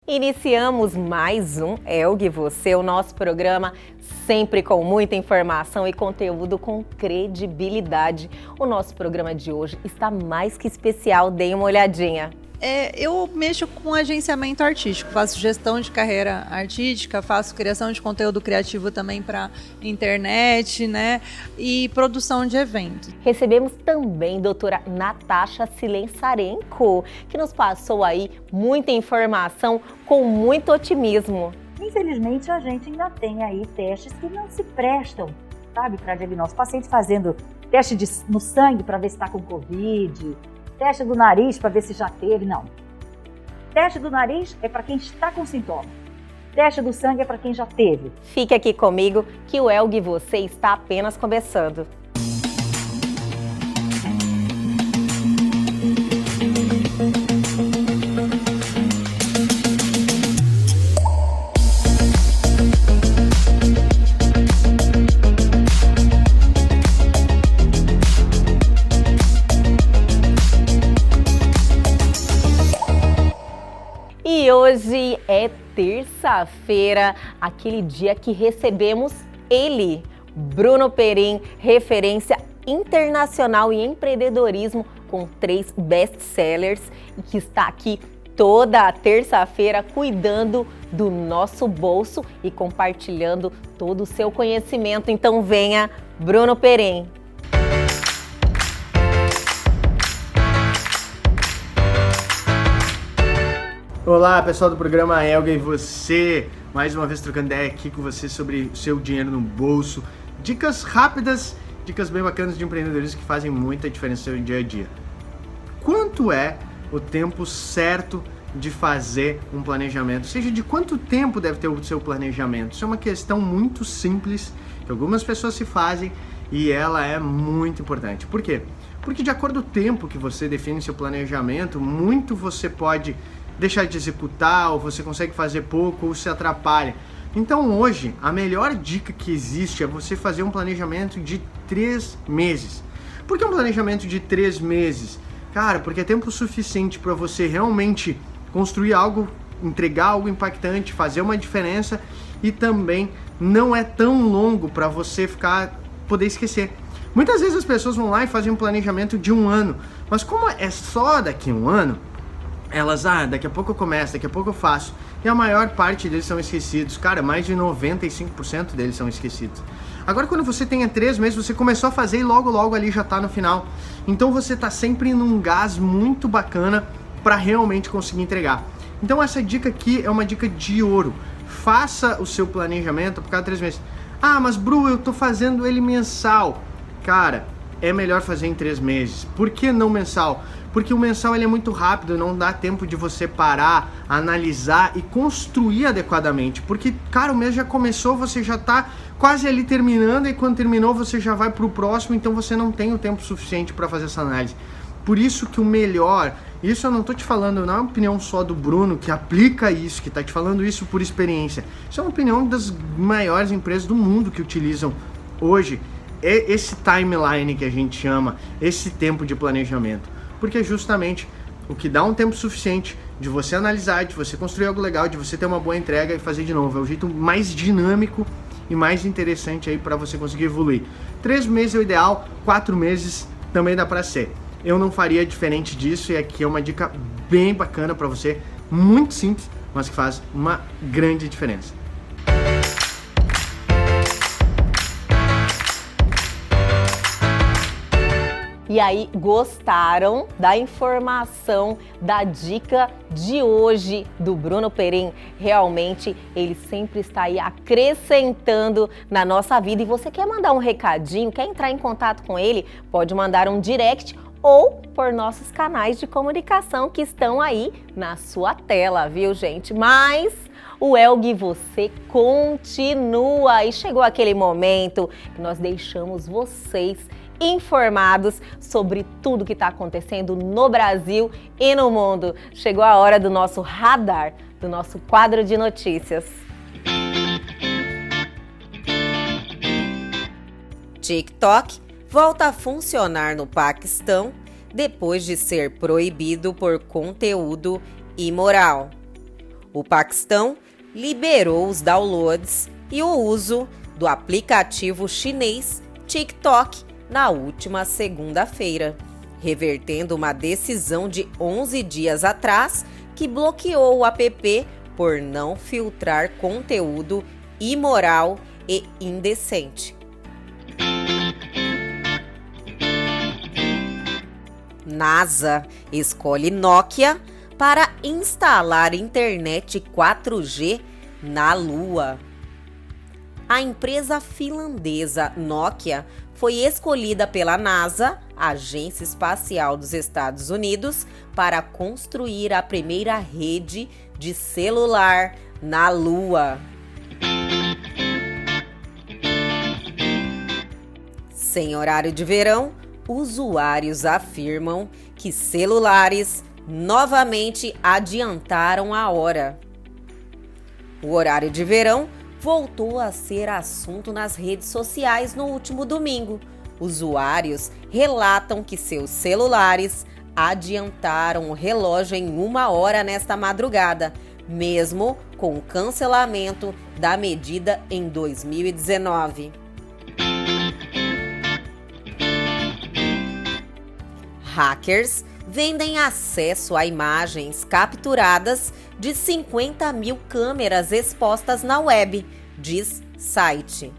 Iniciamos mais um Elgue Você, o nosso programa sempre com muita informação e conteúdo com credibilidade. O nosso programa de hoje está mais que especial, deem uma olhadinha. Eu mexo com agenciamento artístico, faço gestão de carreira artística, faço criação de conteúdo criativo também para internet, né? E produção de eventos. Recebemos também a doutora Natasha Silensarenko, que nos passou aí muita informação com muito otimismo. Infelizmente, a gente ainda tem aí testes que não se prestam, sabe, para diagnóstico. Paciente fazendo teste no sangue para ver se está com Covid, teste do nariz para ver se já teve, não. Teste do nariz é para quem está com sintoma. Teste do sangue é para quem já teve. Fique aqui comigo que o Elgue Você está apenas começando. E hoje é terça-feira, aquele dia que recebemos ele, Bruno Perim, referência internacional em empreendedorismo com 3 best-sellers e que está aqui toda terça-feira cuidando do nosso bolso e compartilhando todo o seu conhecimento. Então venha, Bruno Perim. Olá pessoal do programa Elgue Você, mais uma vez trocando ideia aqui com você sobre o seu dinheiro no bolso, dicas rápidas, dicas bem bacanas de empreendedorismo que fazem muita diferença no dia a dia. Quanto é o tempo certo de fazer um planejamento? Ou seja, de quanto tempo deve ter o seu planejamento? Isso é uma questão muito simples que algumas pessoas se fazem e ela é muito importante. Por quê? Porque de acordo com o tempo que você define seu planejamento, muito você pode deixar de executar, ou você consegue fazer pouco, ou se atrapalha. Então hoje, a melhor dica que existe é você fazer um planejamento de 3 meses. Por que um planejamento de 3 meses? Cara, porque é tempo suficiente para você realmente construir algo, entregar algo impactante, fazer uma diferença e também não é tão longo para você poder esquecer. Muitas vezes as pessoas vão lá e fazem um planejamento de 1 ano, mas como é só daqui a 1 ano, elas, daqui a pouco eu começo, daqui a pouco eu faço. E a maior parte deles são esquecidos. Cara, mais de 95% deles são esquecidos. Agora, quando você tem 3 meses, você começou a fazer e logo ali já tá no final. Então você tá sempre num gás muito bacana para realmente conseguir entregar. Então essa dica aqui é uma dica de ouro. Faça o seu planejamento por cada 3 meses. Mas Bru, eu tô fazendo ele mensal. Cara, é melhor fazer em 3 meses. Por que não mensal? Porque o mensal ele é muito rápido, não dá tempo de você parar, analisar e construir adequadamente. Porque, cara, o mês já começou, você já tá quase ali terminando e quando terminou você já vai pro próximo, então você não tem o tempo suficiente para fazer essa análise. Por isso que o melhor, isso eu não tô te falando, não é uma opinião só do Bruno que aplica isso, que tá te falando isso por experiência. Isso é uma opinião das maiores empresas do mundo que utilizam hoje esse timeline que a gente chama, esse tempo de planejamento. Porque é justamente o que dá um tempo suficiente de você analisar, de você construir algo legal, de você ter uma boa entrega e fazer de novo. É o jeito mais dinâmico e mais interessante aí para você conseguir evoluir. 3 meses é o ideal, 4 meses também dá para ser. Eu não faria diferente disso e aqui é uma dica bem bacana para você, muito simples, mas que faz uma grande diferença. E aí, gostaram da informação, da dica de hoje do Bruno Perim? Realmente, ele sempre está aí acrescentando na nossa vida. E você quer mandar um recadinho, quer entrar em contato com ele? Pode mandar um direct ou por nossos canais de comunicação que estão aí na sua tela, viu, gente? Mas o Elgue Você continua e chegou aquele momento que nós deixamos vocês informados sobre tudo que está acontecendo no Brasil e no mundo. Chegou a hora do nosso radar, do nosso quadro de notícias. TikTok volta a funcionar no Paquistão depois de ser proibido por conteúdo imoral. O Paquistão liberou os downloads e o uso do aplicativo chinês TikTok na última segunda-feira, revertendo uma decisão de 11 dias atrás que bloqueou o app por não filtrar conteúdo imoral e indecente. NASA escolhe Nokia para instalar internet 4G na Lua. A empresa finlandesa Nokia foi escolhida pela NASA, Agência Espacial dos Estados Unidos, para construir a primeira rede de celular na Lua. Sem horário de verão, usuários afirmam que celulares novamente adiantaram a hora. O horário de verão voltou a ser assunto nas redes sociais no último domingo. Usuários relatam que seus celulares adiantaram o relógio em 1 hora nesta madrugada, mesmo com o cancelamento da medida em 2019. Hackers vendem acesso a imagens capturadas de 50 mil câmeras expostas na web, diz site.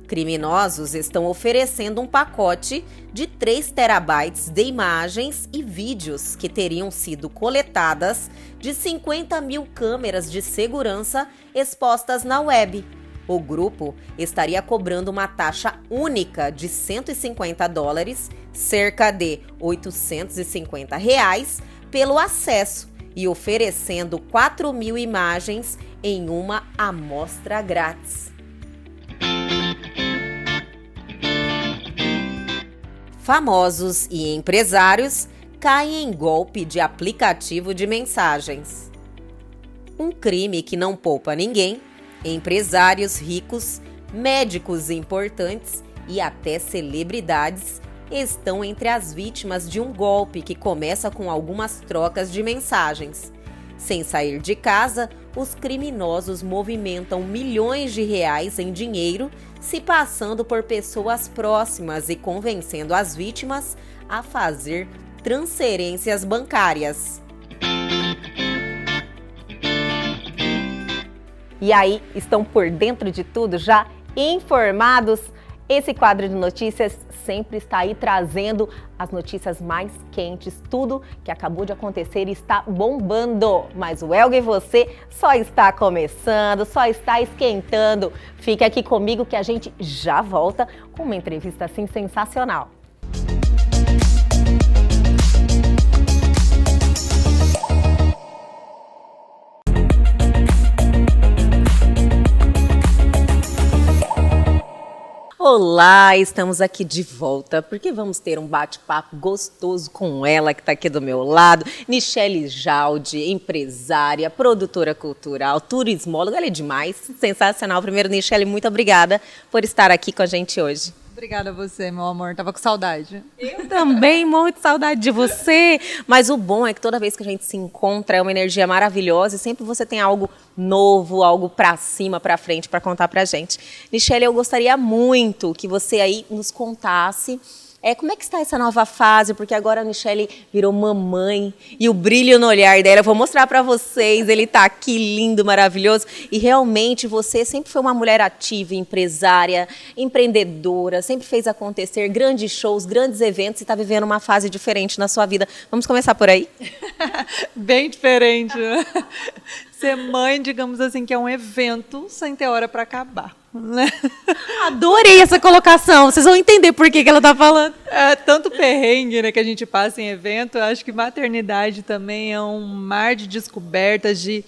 Criminosos estão oferecendo um pacote de 3 terabytes de imagens e vídeos que teriam sido coletadas de 50 mil câmeras de segurança expostas na web. O grupo estaria cobrando uma taxa única de $150, cerca de R$850, pelo acesso e oferecendo 4.000 imagens em uma amostra grátis. Famosos e empresários caem em golpe de aplicativo de mensagens. Um crime que não poupa ninguém. Empresários ricos, médicos importantes e até celebridades estão entre as vítimas de um golpe que começa com algumas trocas de mensagens. Sem sair de casa, os criminosos movimentam milhões de reais em dinheiro, se passando por pessoas próximas e convencendo as vítimas a fazer transferências bancárias. E aí, estão por dentro de tudo, já informados? Esse quadro de notícias sempre está aí trazendo as notícias mais quentes, tudo que acabou de acontecer e está bombando. Mas o Elga e você só está começando, só está esquentando. Fique aqui comigo que a gente já volta com uma entrevista assim sensacional. Olá, estamos aqui de volta porque vamos ter um bate-papo gostoso com ela que está aqui do meu lado, Nichelle Jaldi, empresária, produtora cultural, turismóloga, ela é demais, sensacional. Primeiro, Nichelle, muito obrigada por estar aqui com a gente hoje. Obrigada a você, meu amor. Tava com saudade. Eu também, muito saudade de você. Mas o bom é que toda vez que a gente se encontra é uma energia maravilhosa e sempre você tem algo novo, algo pra cima, pra frente pra contar pra gente. Nichelle, eu gostaria muito que você aí nos contasse como é que está essa nova fase, porque agora a Nichelle virou mamãe e o brilho no olhar dela, eu vou mostrar para vocês, ele tá aqui lindo, maravilhoso, e realmente você sempre foi uma mulher ativa, empresária, empreendedora, sempre fez acontecer grandes shows, grandes eventos e está vivendo uma fase diferente na sua vida. Vamos começar por aí? Bem diferente, né? Ser mãe, digamos assim, que é um evento sem ter hora para acabar. Né? Adorei essa colocação, vocês vão entender por que ela está falando. É tanto perrengue, né, que a gente passa em evento, eu acho que maternidade também é um mar de descobertas, de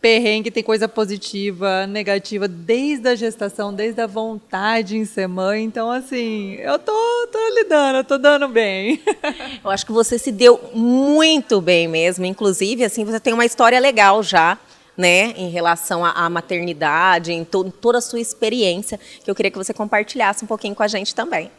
perrengue, tem coisa positiva, negativa, desde a gestação, desde a vontade em ser mãe, então assim, eu tô lidando, eu tô dando bem. Eu acho que você se deu muito bem mesmo, inclusive assim, você tem uma história legal já, né, em relação à maternidade, em toda a sua experiência, que eu queria que você compartilhasse um pouquinho com a gente também.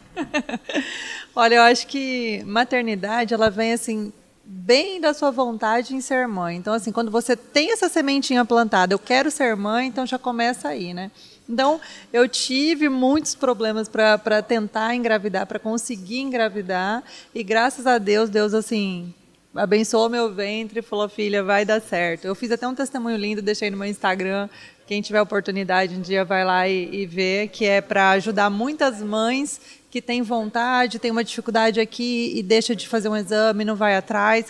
Olha, eu acho que maternidade, ela vem assim, bem da sua vontade em ser mãe. Então, assim, quando você tem essa sementinha plantada, eu quero ser mãe, então já começa aí, né? Então, eu tive muitos problemas para tentar engravidar, para conseguir engravidar, e graças a Deus, Deus, assim, abençoou meu ventre e falou, filha, vai dar certo. Eu fiz até um testemunho lindo, deixei no meu Instagram, quem tiver oportunidade um dia vai lá e vê, que é para ajudar muitas mães que têm vontade, tem uma dificuldade aqui e deixa de fazer um exame, não vai atrás,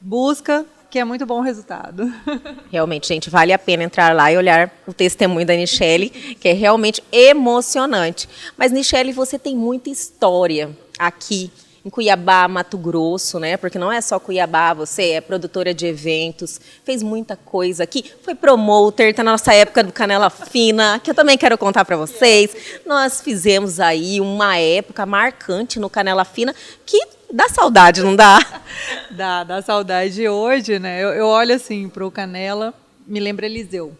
busca, que é muito bom o resultado. Realmente, gente, vale a pena entrar lá e olhar o testemunho da Nichelle, que é realmente emocionante. Mas, Nichelle, você tem muita história aqui em Cuiabá, Mato Grosso, né? Porque não é só Cuiabá, você é produtora de eventos, fez muita coisa aqui, foi promoter, tá na nossa época do Canela Fina, que eu também quero contar para vocês. Nós fizemos aí uma época marcante no Canela Fina, que dá saudade, não dá? Dá saudade hoje, né? Eu olho assim para o Canela, me lembra Eliseu,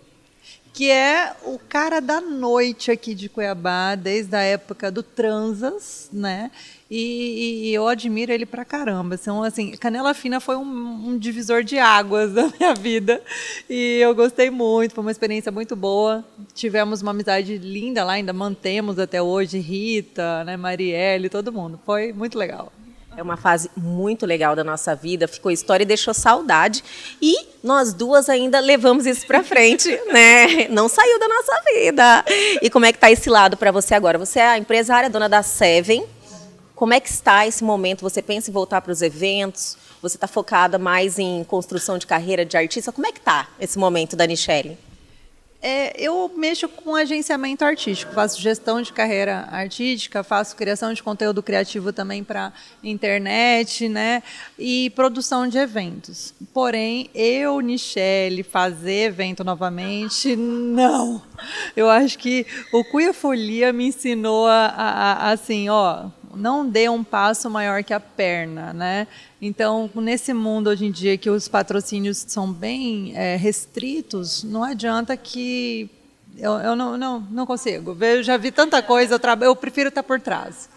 que é o cara da noite aqui de Cuiabá, desde a época do Transas, né? E eu admiro ele pra caramba. Então, assim, Canela Fina foi um divisor de águas da minha vida. E eu gostei muito, foi uma experiência muito boa. Tivemos uma amizade linda lá, ainda mantemos até hoje, Rita, né, Marielle, todo mundo. Foi muito legal. É uma fase muito legal da nossa vida, ficou história e deixou saudade. E nós duas ainda levamos isso pra frente, né? Não saiu da nossa vida. E como é que tá esse lado para você agora? Você é a empresária, dona da Seven. Como é que está esse momento? Você pensa em voltar para os eventos? Você está focada mais em construção de carreira de artista? Como é que está esse momento da Nichelle? Eu mexo com agenciamento artístico, faço gestão de carreira artística, faço criação de conteúdo criativo também para internet, né? E produção de eventos. Porém, Nichelle, fazer evento novamente, não. Eu acho que o Cuia Folia me ensinou assim, ó, não dê um passo maior que a perna, né? Então, nesse mundo hoje em dia que os patrocínios são bem restritos, não adianta que eu não consigo. Eu já vi tanta coisa, eu prefiro estar por trás.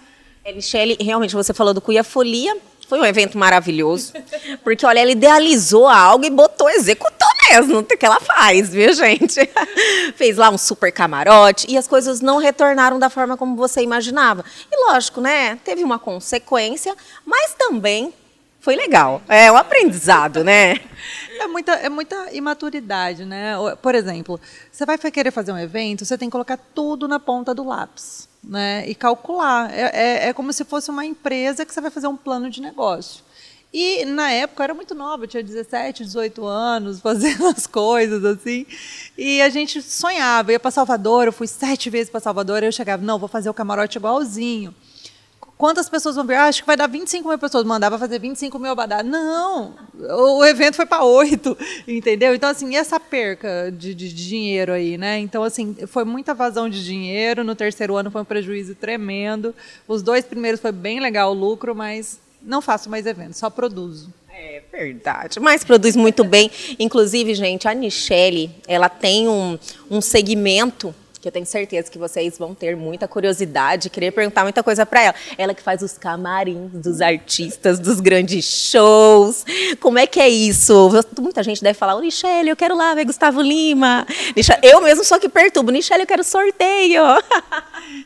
Nichelle, realmente, você falou do Cuia Folia, foi um evento maravilhoso, porque, olha, ela idealizou algo e executou mesmo o que ela faz, viu, gente? Fez lá um super camarote e as coisas não retornaram da forma como você imaginava. E lógico, né, teve uma consequência, mas também foi legal. É um aprendizado, né? É muita imaturidade, né? Por exemplo, você vai querer fazer um evento, você tem que colocar tudo na ponta do lápis, né? E calcular. É como se fosse uma empresa que você vai fazer um plano de negócio. E, na época, eu era muito nova, eu tinha 17, 18 anos, fazendo as coisas, assim. E a gente sonhava, ia para Salvador, eu fui 7 vezes para Salvador, e eu chegava, não, vou fazer o camarote igualzinho. Quantas pessoas vão ver? Acho que vai dar 25 mil pessoas. Mandava fazer 25 mil abadá. Não! O evento foi para 8, entendeu? Então, assim, e essa perca de dinheiro aí, né? Então, assim, foi muita vazão de dinheiro. No terceiro ano foi um prejuízo tremendo. Os 2 primeiros foi bem legal o lucro, mas não faço mais eventos, só produzo. É verdade, mas produz muito bem. Inclusive, gente, a Nichelle, ela tem um segmento que eu tenho certeza que vocês vão ter muita curiosidade, querer perguntar muita coisa para ela. Ela que faz os camarins dos artistas, dos grandes shows. Como é que é isso? Muita gente deve falar, Nichelle, eu quero lá ver Gustavo Lima. Eu mesmo sou que perturbo. Nichelle, eu quero sorteio.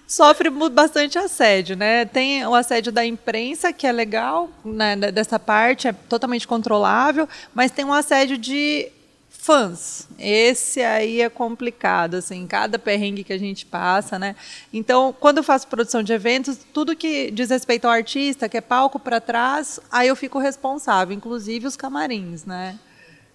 Sofre bastante assédio, né? Tem o assédio da imprensa, que é legal, né, dessa parte, é totalmente controlável, mas tem um assédio de fãs. Esse aí é complicado, assim, cada perrengue que a gente passa, né? Então, quando eu faço produção de eventos, tudo que diz respeito ao artista, que é palco para trás, aí eu fico responsável, inclusive os camarins, né?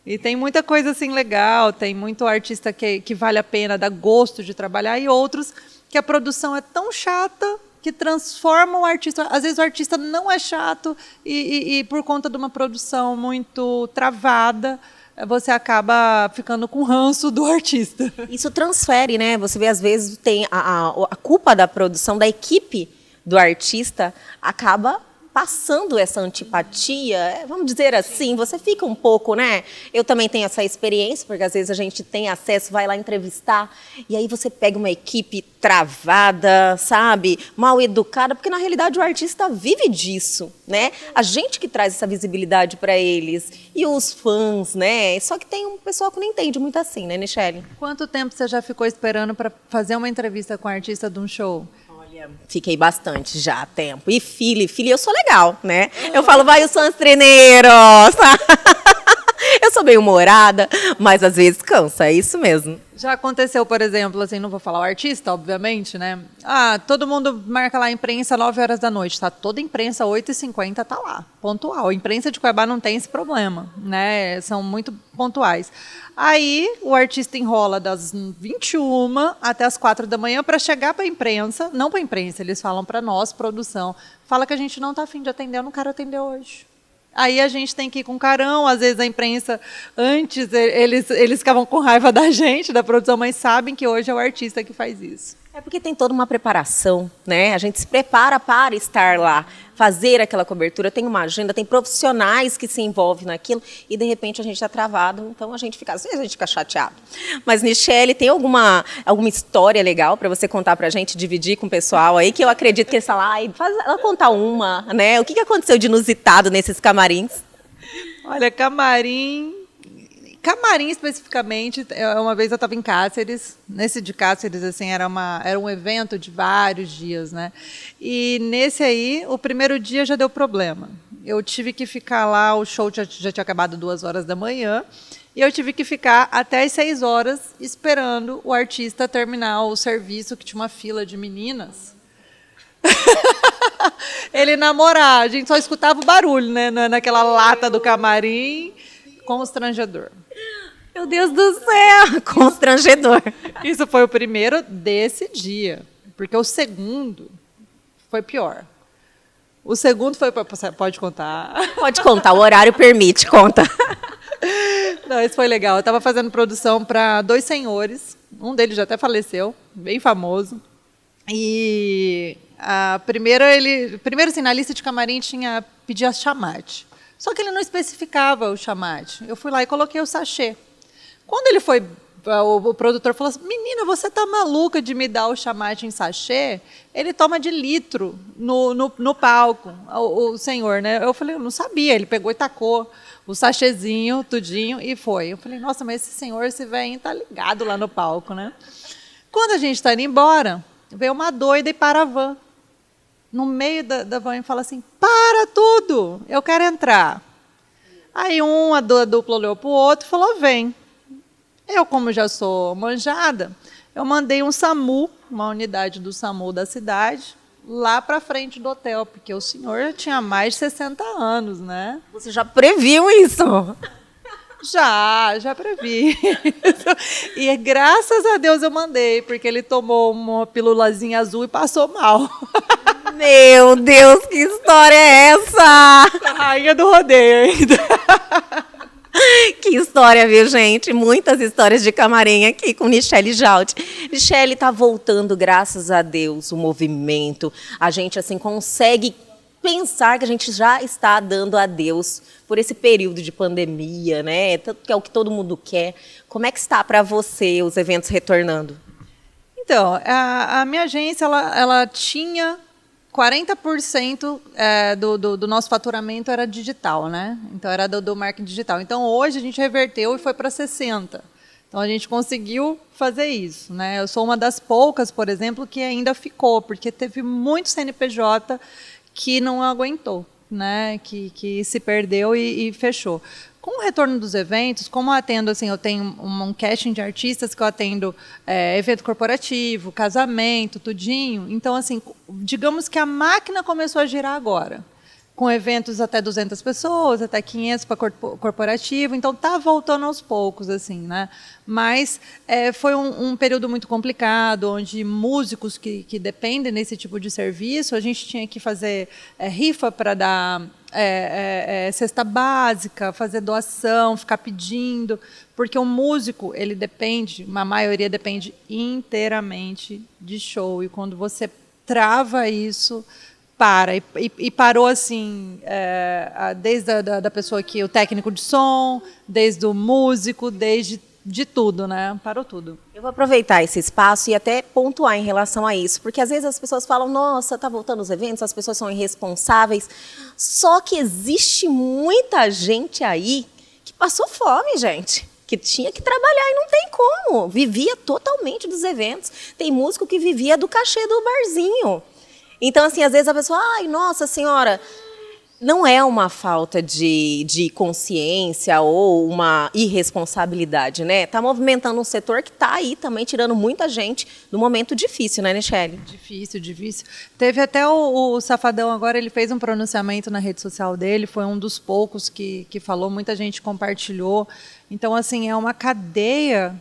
E tem muita coisa assim legal, tem muito artista que vale a pena, dá gosto de trabalhar, e outros que a produção é tão chata que transforma o artista. Às vezes o artista não é chato e por conta de uma produção muito travada, você acaba ficando com ranço do artista. Isso transfere, né? Você vê, às vezes, tem a culpa da produção, da equipe do artista, acaba passando essa antipatia, vamos dizer assim, você fica um pouco, né? Eu também tenho essa experiência, porque às vezes a gente tem acesso, vai lá entrevistar, e aí você pega uma equipe travada, sabe? Mal educada, porque na realidade o artista vive disso, né? A gente que traz essa visibilidade para eles, e os fãs, né? Só que tem um pessoal que não entende muito assim, né, Nichelle? Quanto tempo você já ficou esperando para fazer uma entrevista com um artista de um show? Fiquei bastante já, tempo. E filha, eu sou legal, né? Eu falo, vai, os fãs treineiros! Eu sou bem humorada, mas às vezes cansa, é isso mesmo. Já aconteceu, por exemplo, assim, não vou falar o artista, obviamente, né? Todo mundo marca lá a imprensa 9 horas da noite, tá? Toda imprensa 8h50 tá lá, pontual. A imprensa de Cuiabá não tem esse problema, né? São muito pontuais. Aí o artista enrola das 21 até as 4 da manhã para chegar para a imprensa, não para a imprensa, eles falam para nós, produção, fala que a gente não está afim de atender, eu não quero atender hoje. Aí a gente tem que ir com carão, às vezes a imprensa, antes eles ficavam com raiva da gente, da produção, mas sabem que hoje é o artista que faz isso. É porque tem toda uma preparação, né? A gente se prepara para estar lá, fazer aquela cobertura, tem uma agenda, tem profissionais que se envolvem naquilo e de repente a gente está travado, então às vezes a gente fica chateado. Mas, Nichelle, tem alguma história legal para você contar para a gente, dividir com o pessoal aí, que eu acredito que eles falam, ela contar uma, né? O que aconteceu de inusitado nesses camarins? Olha, camarim especificamente, uma vez eu estava em Cáceres, nesse de Cáceres, assim, era um evento de vários dias, né? E nesse aí, o primeiro dia já deu problema. Eu tive que ficar lá, o show já tinha acabado 2 horas da manhã, e eu tive que ficar até as 6 horas esperando o artista terminar o serviço, que tinha uma fila de meninas. Ele namorar, a gente só escutava o barulho, né? Naquela lata do camarim, constrangedor. Meu Deus do céu, constrangedor. Isso foi o primeiro desse dia, porque o segundo foi pior. O segundo foi... Pode contar. Pode contar, o horário permite, conta. Não, esse foi legal. Eu estava fazendo produção para 2 senhores, um deles já até faleceu, bem famoso. E primeiro assim, na lista de camarim tinha pedir a chamate. Só que ele não especificava o chamate. Eu fui lá e coloquei o sachê. Quando ele foi, o produtor falou assim, menina, você tá maluca de me dar o chamate em sachê? Ele toma de litro no palco, o senhor, né? Eu falei, eu não sabia. Ele pegou e tacou o sachêzinho, tudinho, e foi. Eu falei, nossa, mas esse senhor, esse velhinho tá ligado lá no palco, né? Quando a gente está indo embora, veio uma doida e para a van. No meio da van e fala assim, para tudo, eu quero entrar. Aí a dupla olhou para o outro e falou, vem. Eu, como já sou manjada, eu mandei um SAMU, uma unidade do SAMU da cidade, lá para frente do hotel, porque o senhor já tinha mais de 60 anos, né? Você já previu isso? Já previ. E graças a Deus eu mandei, porque ele tomou uma pílulazinha azul e passou mal. Meu Deus, que história é essa? A rainha do rodeio ainda. Que história, viu, gente? Muitas histórias de camarim aqui com Nichelle Jalt. Nichelle está voltando, graças a Deus, o movimento. A gente, assim, consegue pensar que a gente já está dando adeus por esse período de pandemia, né? Que é o que todo mundo quer. Como é que está para você os eventos retornando? Então, a minha agência, ela tinha 40% do nosso faturamento era digital, né? Então, era do marketing digital. Então, hoje, a gente reverteu e foi para 60%. Então, a gente conseguiu fazer isso, né? Eu sou uma das poucas, por exemplo, que ainda ficou, porque teve muito CNPJ que não aguentou, né? Que se perdeu e fechou. Com o retorno dos eventos, como eu atendo, assim, eu tenho um casting de artistas que eu atendo evento corporativo, casamento, tudinho. Então, assim, digamos que a máquina começou a girar agora, com eventos até 200 pessoas, até 500 para corporativo. Então, está voltando aos poucos, assim, né? Mas foi um período muito complicado, onde músicos que dependem desse tipo de serviço, a gente tinha que fazer rifa para dar cesta básica, fazer doação, ficar pedindo, porque o músico, ele depende, uma maioria depende inteiramente de show, e quando você trava isso, para. E parou assim, desde da pessoa o técnico de som, desde o músico, desde de tudo, né? Parou tudo. Eu vou aproveitar esse espaço e até pontuar em relação a isso, porque às vezes as pessoas falam, nossa, tá voltando os eventos, as pessoas são irresponsáveis, só que existe muita gente aí que passou fome, gente, que tinha que trabalhar e não tem como, vivia totalmente dos eventos. Tem músico que vivia do cachê do barzinho. Então, assim, às vezes a pessoa, ai, nossa senhora, não é uma falta de consciência ou uma irresponsabilidade, né? Está movimentando um setor que está aí também tirando muita gente no momento difícil, né, Nichelle? Difícil, difícil. Teve até o Safadão agora, ele fez um pronunciamento na rede social dele, foi um dos poucos que falou, muita gente compartilhou. Então, assim, é uma cadeia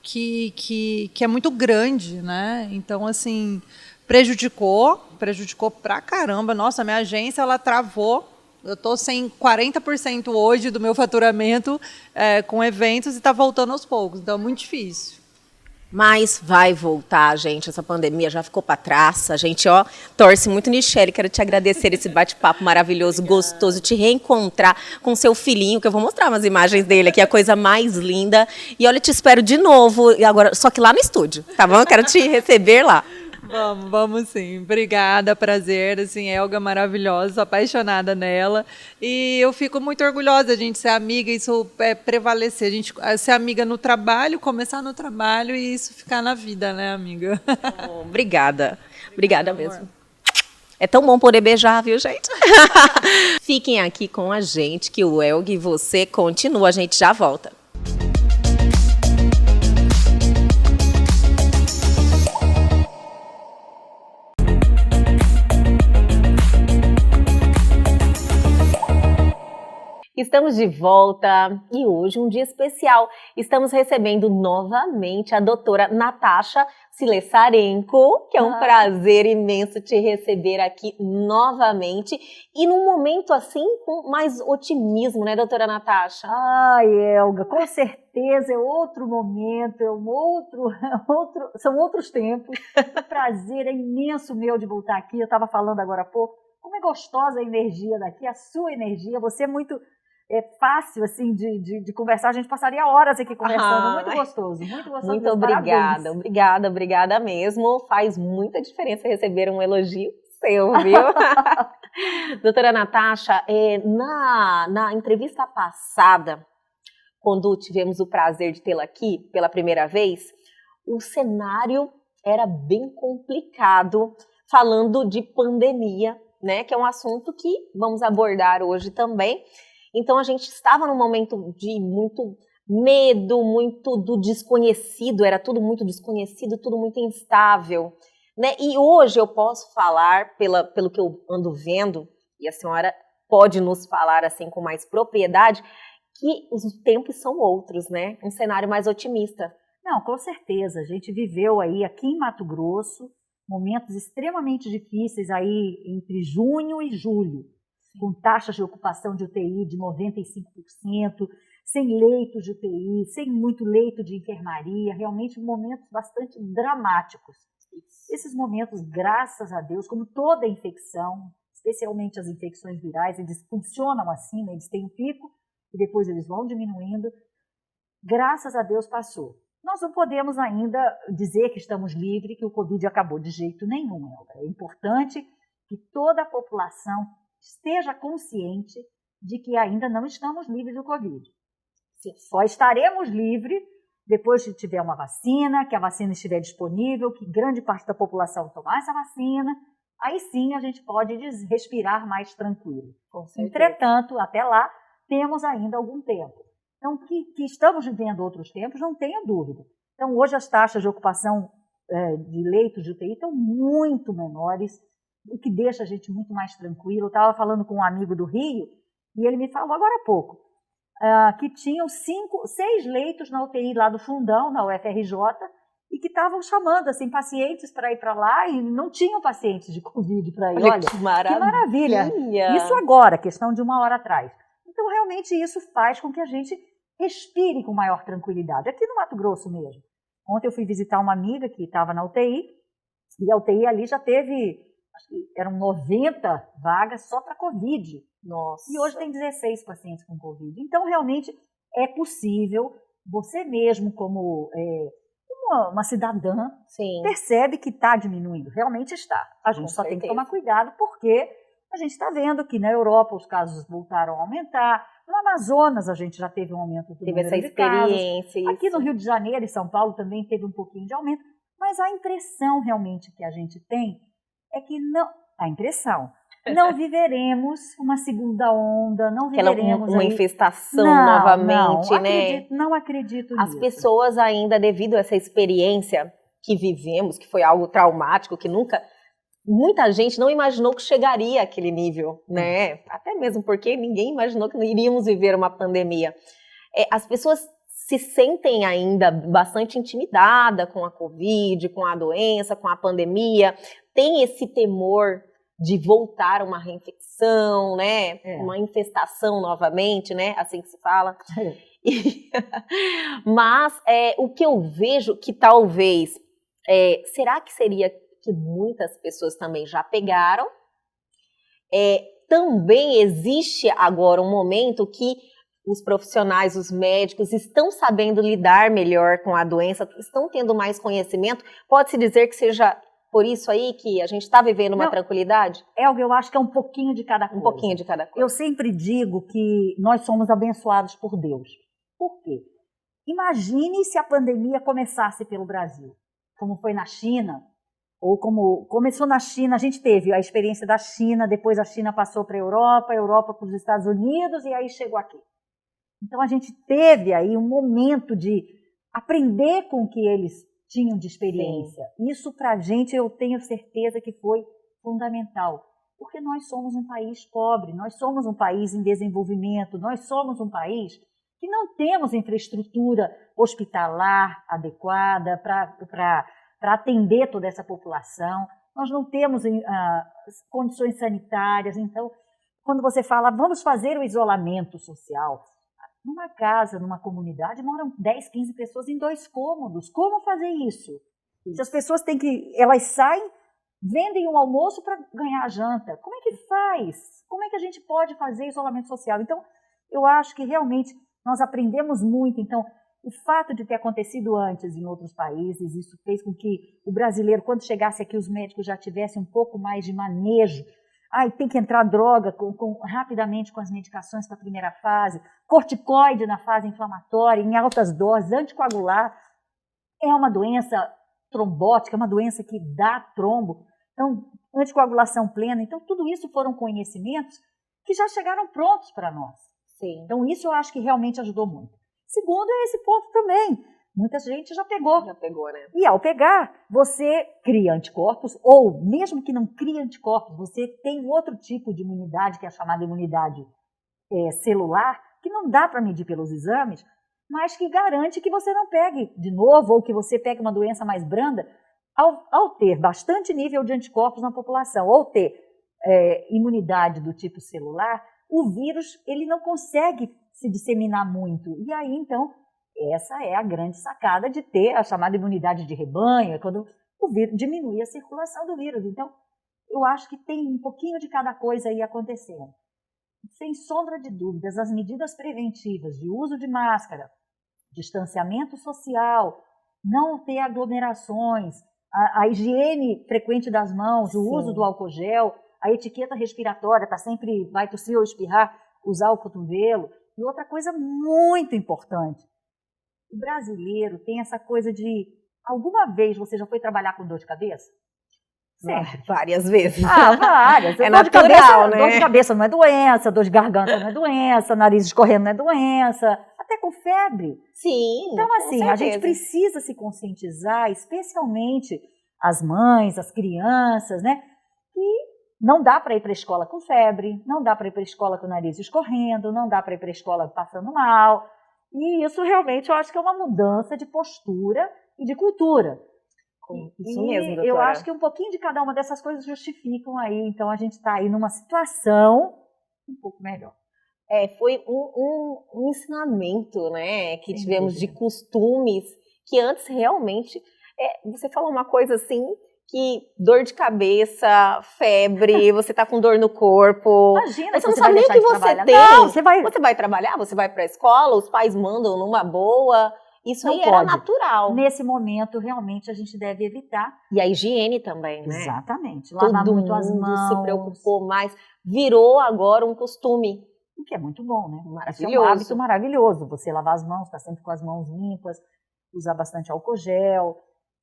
que é muito grande, né? Então, assim, prejudicou pra caramba. Nossa, minha agência, ela travou. Eu estou sem 40% hoje do meu faturamento com eventos e está voltando aos poucos. Então, é muito difícil. Mas vai voltar, gente. Essa pandemia já ficou para trás. A gente, torce muito. Nichelle, quero te agradecer esse bate-papo maravilhoso, gostoso, te reencontrar com seu filhinho, que eu vou mostrar umas imagens dele aqui, a coisa mais linda. E olha, te espero de novo, agora, só que lá no estúdio, tá bom? Eu quero te receber lá. Vamos sim. Obrigada, prazer. Assim, Elga maravilhosa, sou apaixonada nela. E eu fico muito orgulhosa de a gente ser amiga, isso prevalecer. A gente ser amiga no trabalho, começar no trabalho e isso ficar na vida, né, amiga? Obrigada. Obrigada mesmo. É tão bom poder beijar, viu, gente? Fiquem aqui com a gente, que o Elga e você continua. A gente já volta. Estamos de volta e hoje um dia especial. Estamos recebendo novamente a doutora Natasha Silessarenko, que é um prazer imenso te receber aqui novamente e num momento assim com mais otimismo, né, doutora Natasha? Ai, Elga, com certeza é outro momento, são outros tempos. O prazer é imenso meu de voltar aqui. Eu estava falando agora há pouco, como é gostosa a energia daqui, a sua energia, você é muito... fácil, assim, de conversar. A gente passaria horas aqui conversando. Muito gostoso, muito gostoso. Muito obrigada, obrigada mesmo. Faz muita diferença receber um elogio seu, viu? Doutora Natasha, na entrevista passada, quando tivemos o prazer de tê-la aqui pela primeira vez, o cenário era bem complicado, falando de pandemia, né? Que é um assunto que vamos abordar hoje também. Então, a gente estava num momento de muito medo, muito do desconhecido, era tudo muito desconhecido, tudo muito instável, né? E hoje eu posso falar, pelo que eu ando vendo, e a senhora pode nos falar assim com mais propriedade, que os tempos são outros, né? Um cenário mais otimista. Não, com certeza. A gente viveu aí, aqui em Mato Grosso, momentos extremamente difíceis aí entre junho e julho, com taxas de ocupação de UTI de 95%, sem leitos de UTI, sem muito leito de enfermaria, realmente momentos bastante dramáticos. Esses momentos, graças a Deus, como toda infecção, especialmente as infecções virais, eles funcionam assim, né? Eles têm um pico e depois eles vão diminuindo. Graças a Deus passou. Nós não podemos ainda dizer que estamos livres, que o Covid acabou de jeito nenhum, Elga. É importante que toda a população esteja consciente de que ainda não estamos livres do Covid. Sim. Só estaremos livres depois que tiver uma vacina, que a vacina estiver disponível, que grande parte da população tomar essa vacina, aí sim a gente pode respirar mais tranquilo. Entretanto, até lá, temos ainda algum tempo. Então, que estamos vivendo outros tempos, não tenha dúvida. Então, hoje as taxas de ocupação de leitos de UTI estão muito menores, o que deixa a gente muito mais tranquilo. Eu estava falando com um amigo do Rio e ele me falou agora há pouco que tinham 6 leitos na UTI lá do Fundão, na UFRJ, e que estavam chamando assim, pacientes para ir para lá e não tinham pacientes de Covid para ir. Olha, que maravilha! Isso agora, questão de 1 hora atrás. Então, realmente, isso faz com que a gente respire com maior tranquilidade. Aqui no Mato Grosso mesmo. Ontem eu fui visitar uma amiga que estava na UTI, e a UTI ali já teve acho que eram 90 vagas só para Covid. Nossa. E hoje tem 16 pacientes com Covid. Então, realmente, é possível, você mesmo como uma cidadã, Sim. percebe que está diminuindo. Realmente está. A gente Com só tem que certeza. tomar cuidado, porque a gente está vendo que na Europa os casos voltaram a aumentar. No Amazonas a gente já teve um aumento do Teve número essa de casos. experiência. Aqui no isso. Rio de Janeiro e São Paulo também teve um pouquinho de aumento. Mas a impressão realmente que a gente tem é que não... A impressão... Não viveremos uma segunda onda, não viveremos uma aí... infestação Não, novamente, não, né? não acredito As nisso. pessoas ainda, devido a essa experiência que vivemos, que foi algo traumático, que muita gente não imaginou que chegaria àquele nível, né? Até mesmo porque ninguém imaginou que iríamos viver uma pandemia. As pessoas se sentem ainda bastante intimidadas com a Covid, com a doença, com a pandemia, tem esse temor de voltar uma reinfecção, né? Uma infestação novamente, né? Assim que se fala. Mas o que eu vejo que talvez, será que seria que muitas pessoas também já pegaram? Também existe agora um momento que os profissionais, os médicos estão sabendo lidar melhor com a doença, estão tendo mais conhecimento. Pode-se dizer que seja por isso aí que a gente está vivendo uma tranquilidade? Elga, eu acho que é um pouquinho de cada coisa. Um pouquinho de cada coisa. Eu sempre digo que nós somos abençoados por Deus. Por quê? Imagine se a pandemia começasse pelo Brasil, como foi na China, ou como começou na China. A gente teve a experiência da China, depois a China passou para a Europa para os Estados Unidos e aí chegou aqui. Então a gente teve aí um momento de aprender com o que eles tinham de experiência. Sim. Isso para a gente eu tenho certeza que foi fundamental, porque nós somos um país pobre, nós somos um país em desenvolvimento, nós somos um país que não temos infraestrutura hospitalar adequada para atender toda essa população, nós não temos condições sanitárias. Então, quando você fala, vamos fazer o isolamento social, numa casa, numa comunidade, moram 10, 15 pessoas em 2 cômodos. Como fazer isso? Se as pessoas elas saem, vendem um almoço para ganhar a janta. Como é que faz? Como é que a gente pode fazer isolamento social? Então, eu acho que realmente nós aprendemos muito. Então, o fato de ter acontecido antes em outros países, isso fez com que o brasileiro, quando chegasse aqui, os médicos já tivessem um pouco mais de manejo. Tem que entrar droga rapidamente com as medicações para a primeira fase, corticoide na fase inflamatória, em altas doses, anticoagular. É uma doença trombótica, é uma doença que dá trombo. Então, anticoagulação plena. Então, tudo isso foram conhecimentos que já chegaram prontos para nós. Sim. Então, isso eu acho que realmente ajudou muito. Segundo, é esse ponto também. Muita gente já pegou. Já pegou, né? E ao pegar, você cria anticorpos, ou mesmo que não crie anticorpos, você tem outro tipo de imunidade, que é a chamada imunidade celular, que não dá para medir pelos exames, mas que garante que você não pegue de novo, ou que você pegue uma doença mais branda, ao ter bastante nível de anticorpos na população, ou ter imunidade do tipo celular, o vírus ele não consegue se disseminar muito. E aí, então, essa é a grande sacada de ter a chamada imunidade de rebanho, quando o vírus diminui a circulação do vírus. Então, eu acho que tem um pouquinho de cada coisa aí acontecendo. Sem sombra de dúvidas, as medidas preventivas de uso de máscara, distanciamento social, não ter aglomerações, a higiene frequente das mãos, o uso do álcool gel, a etiqueta respiratória, sempre vai tossir ou espirrar, usar o cotovelo. E outra coisa muito importante, o brasileiro tem essa coisa de... Alguma vez você já foi trabalhar com dor de cabeça? Sempre. Várias vezes. Várias. É dor de natural, cabeça, né? Dor de cabeça não é doença, dor de garganta não é doença, nariz escorrendo não é doença, até com febre. Sim, então, assim, a gente precisa se conscientizar, especialmente as mães, as crianças, né? E não dá para ir para a escola com febre, não dá para ir para a escola com o nariz escorrendo, não dá para ir para a escola passando mal. E isso realmente eu acho que é uma mudança de postura e de cultura. Isso mesmo, doutora. Eu acho que um pouquinho de cada uma dessas coisas justificam aí. Então, a gente está aí numa situação um pouco melhor. Foi um ensinamento, né, que Sem tivemos dúvida. de costumes, que antes realmente... você falou uma coisa assim, que dor de cabeça, febre, você tá com dor no corpo. Imagina, você não sabe nem o que você tem. Não, Você vai trabalhar, você vai pra escola, os pais mandam numa boa. Isso Não aí era pode. natural. Nesse momento, realmente, a gente deve evitar. E a higiene também, né? Exatamente. Lavar Todo muito as mundo mãos. se preocupou mais. Virou agora um costume. O que é muito bom, né? Maravilhoso. Isso é um hábito maravilhoso. Você lavar as mãos, estar sempre com as mãos limpas, usar bastante álcool gel.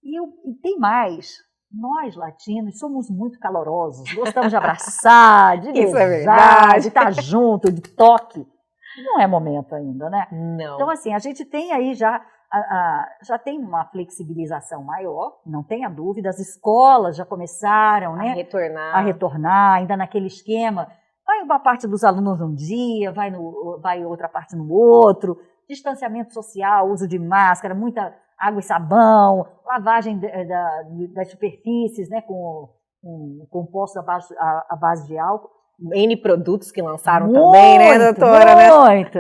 E tem mais. Nós, latinos, somos muito calorosos. Gostamos de abraçar, de Isso é beijar, verdade. de estar junto, de toque. Não é momento ainda, né? Não. Então, assim, a gente tem aí já tem uma flexibilização maior, não tenha dúvida. As escolas já começaram, né? Retornar. A retornar, ainda naquele esquema. Vai uma parte dos alunos num dia, vai outra parte no outro. Distanciamento social, uso de máscara, muita água e sabão, lavagem das superfícies, né, com composto à base de álcool. N produtos que lançaram também, né, doutora? Muito!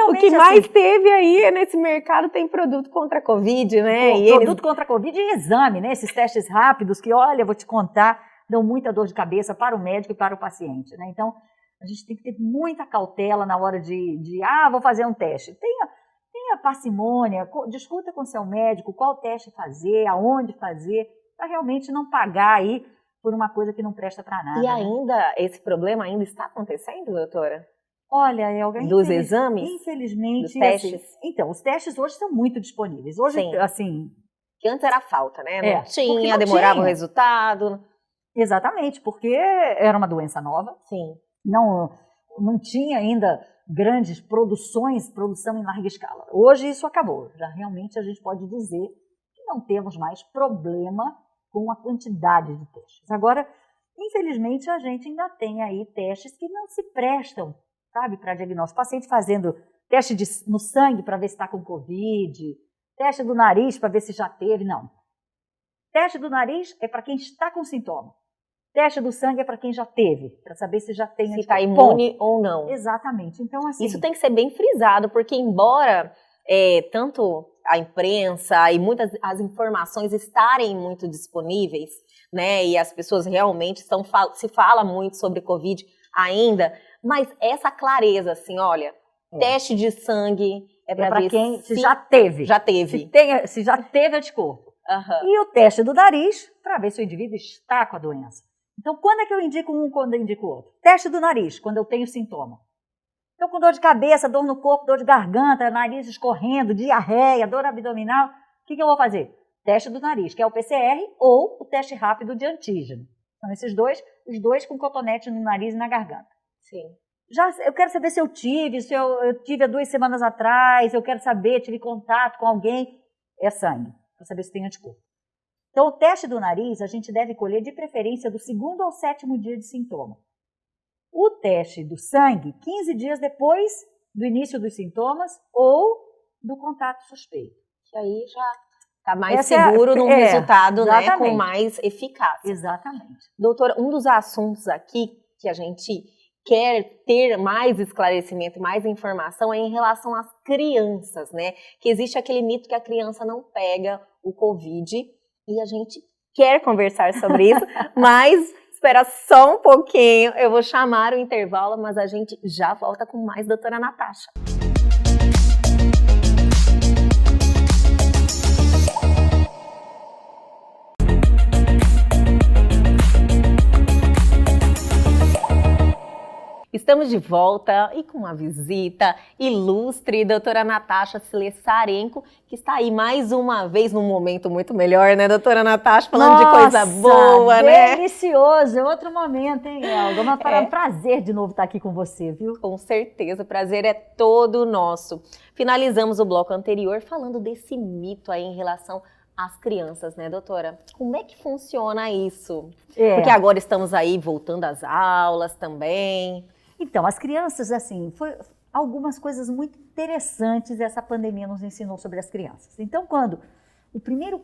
O que mais teve aí nesse mercado tem produto contra a Covid, né? Produto contra a Covid e exame, né? Esses testes rápidos que, olha, vou te contar, dão muita dor de cabeça para o médico e para o paciente, né? Então, a gente tem que ter muita cautela na hora vou fazer um teste. Tenha parcimônia, discuta com seu médico qual teste fazer, aonde fazer, para realmente não pagar aí por uma coisa que não presta para nada. E ainda, esse problema ainda está acontecendo, doutora? Olha, Elga, dos exames? Infelizmente, dos testes? Assim, então, os testes hoje são muito disponíveis. Hoje, Sim. assim... Que antes era falta, né? Não tinha, não demorava tinha. o resultado. Exatamente, porque era uma doença nova. Sim. Não tinha ainda grandes produção em larga escala. Hoje isso acabou. Já realmente a gente pode dizer que não temos mais problema com a quantidade de testes. Agora, infelizmente, a gente ainda tem aí testes que não se prestam, sabe, para diagnóstico. Paciente fazendo teste no sangue para ver se está com Covid, teste do nariz para ver se já teve, não. Teste do nariz é para quem está com sintoma. Teste do sangue é para quem já teve, para saber se já tem... Se está imune ou não. Exatamente. Então, assim... Isso tem que ser bem frisado, porque embora tanto a imprensa e muitas as informações estarem muito disponíveis, né, e as pessoas realmente se fala muito sobre Covid ainda, mas essa clareza, assim, olha, teste de sangue é para ver quem se já teve. Já teve. Se já teve anticorpo. Uhum. E o teste do nariz, para ver se o indivíduo está com a doença. Então, quando é que eu indico um, quando eu indico o outro? Teste do nariz, quando eu tenho sintoma. Então, com dor de cabeça, dor no corpo, dor de garganta, nariz escorrendo, diarreia, dor abdominal, o que eu vou fazer? Teste do nariz, que é o PCR ou o teste rápido de antígeno. São esses dois, os dois com cotonete no nariz e na garganta. Sim. Eu quero saber se eu tive há 2 semanas atrás, eu quero saber, tive contato com alguém, é sangue, para saber se tem anticorpo. Então, o teste do nariz, a gente deve colher de preferência do 2º ao 7º dia de sintoma. O teste do sangue, 15 dias depois do início dos sintomas ou do contato suspeito. Que aí já está mais seguro no resultado, né, com mais eficácia. Exatamente. Doutora, um dos assuntos aqui que a gente quer ter mais esclarecimento, mais informação é em relação às crianças, né? Que existe aquele mito que a criança não pega o Covid e a gente quer conversar sobre isso, mas espera só um pouquinho, eu vou chamar o intervalo, mas a gente já volta com mais doutora Natasha. Estamos de volta e com uma visita ilustre, doutora Natasha Slessarenko, que está aí mais uma vez num momento muito melhor, né, doutora Natasha? Falando de coisa boa, né? Delicioso, é outro momento, hein, Elga? É um prazer de novo estar aqui com você, viu? Com certeza, o prazer é todo nosso. Finalizamos o bloco anterior falando desse mito aí em relação às crianças, né, doutora? Como é que funciona isso? Porque agora estamos aí voltando às aulas também. Então, as crianças, assim, foi algumas coisas muito interessantes essa pandemia nos ensinou sobre as crianças. Então, quando os primeiros